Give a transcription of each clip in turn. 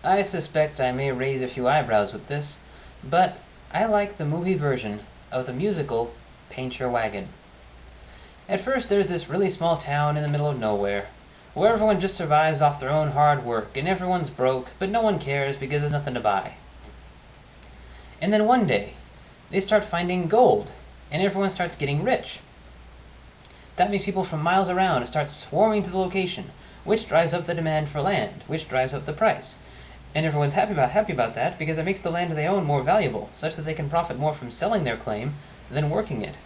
I suspect I may raise a few eyebrows with this, but I like the movie version of the musical Paint Your Wagon. At first there's this really small town in the middle of nowhere, where everyone just survives off their own hard work, and everyone's broke, but no one cares because there's nothing to buy. And then one day, they start finding gold, and everyone starts getting rich. That makes people from miles around start swarming to the location, which drives up the demand for land, which drives up the price. And everyone's happy about that because it makes the land they own more valuable, such that they can profit more from selling their claim than working it.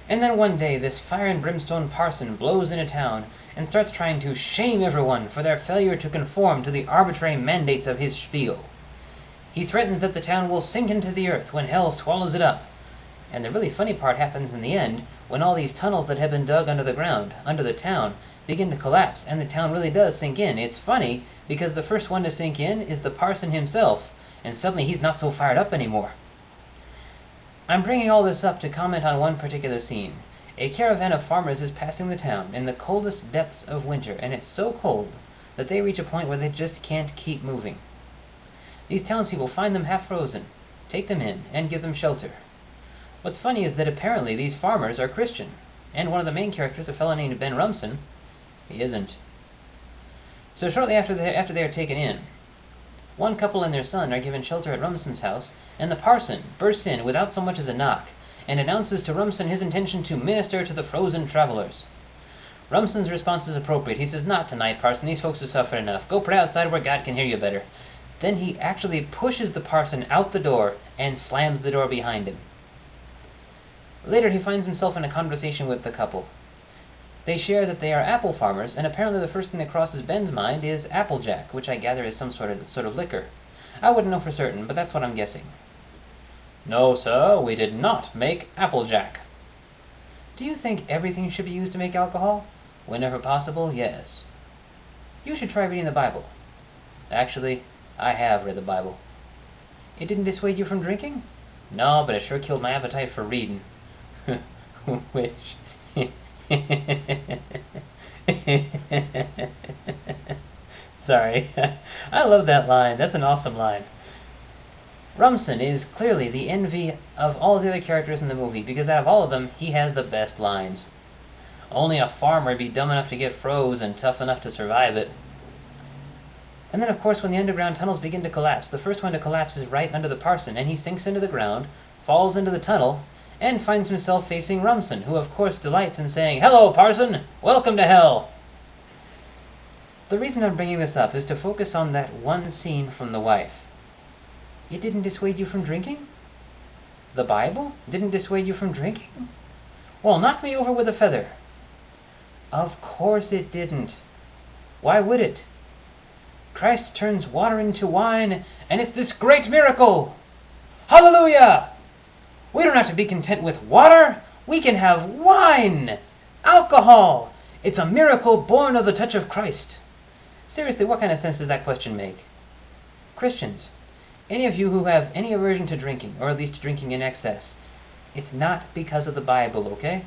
And then one day this fire and brimstone parson blows into town and starts trying to shame everyone for their failure to conform to the arbitrary mandates of his spiel. He threatens that the town will sink into the earth when hell swallows it up. And the really funny part happens in the end, when all these tunnels that have been dug under the ground, under the town, begin to collapse, and the town really does sink in. It's funny, because the first one to sink in is the parson himself, and suddenly he's not so fired up anymore. I'm bringing all this up to comment on one particular scene. A caravan of farmers is passing the town in the coldest depths of winter, and it's so cold that they reach a point where they just can't keep moving. These townspeople find them half frozen, take them in, and give them shelter. What's funny is that apparently these farmers are Christian, and one of the main characters, a fellow named Ben Rumson, he isn't. So shortly after they are taken in, one couple and their son are given shelter at Rumson's house, and the parson bursts in without so much as a knock, and announces to Rumson his intention to minister to the frozen travelers. Rumson's response is appropriate. He says, "Not tonight, parson. These folks have suffered enough. Go pray outside where God can hear you better." Then he actually pushes the parson out the door and slams the door behind him. Later he finds himself in a conversation with the couple. They share that they are apple farmers, and apparently the first thing that crosses Ben's mind is Applejack, which I gather is some sort of liquor. I wouldn't know for certain, but that's what I'm guessing. "No, sir, we did not make Applejack." "Do you think everything should be used to make alcohol?" "Whenever possible, yes." "You should try reading the Bible." "Actually, I have read the Bible." "It didn't dissuade you from drinking?" "No, but it sure killed my appetite for reading." Which... Sorry. I love that line. That's an awesome line. Rumson is clearly the envy of all the other characters in the movie, because out of all of them, he has the best lines. Only a farmer would be dumb enough to get froze and tough enough to survive it. And then, of course, when the underground tunnels begin to collapse, the first one to collapse is right under the parson, and he sinks into the ground, falls into the tunnel, and finds himself facing Rumson, who of course delights in saying, "Hello, parson! Welcome to hell!" The reason I'm bringing this up is to focus on that one scene from the wife. "It didn't dissuade you from drinking?" "The Bible didn't dissuade you from drinking?" "Well, knock me over with a feather." "Of course it didn't. Why would it? Christ turns water into wine, and it's this great miracle! Hallelujah! We don't have to be content with water. We can have wine! Alcohol! It's a miracle born of the touch of Christ." Seriously, what kind of sense does that question make? Christians, any of you who have any aversion to drinking, or at least drinking in excess, it's not because of the Bible, okay?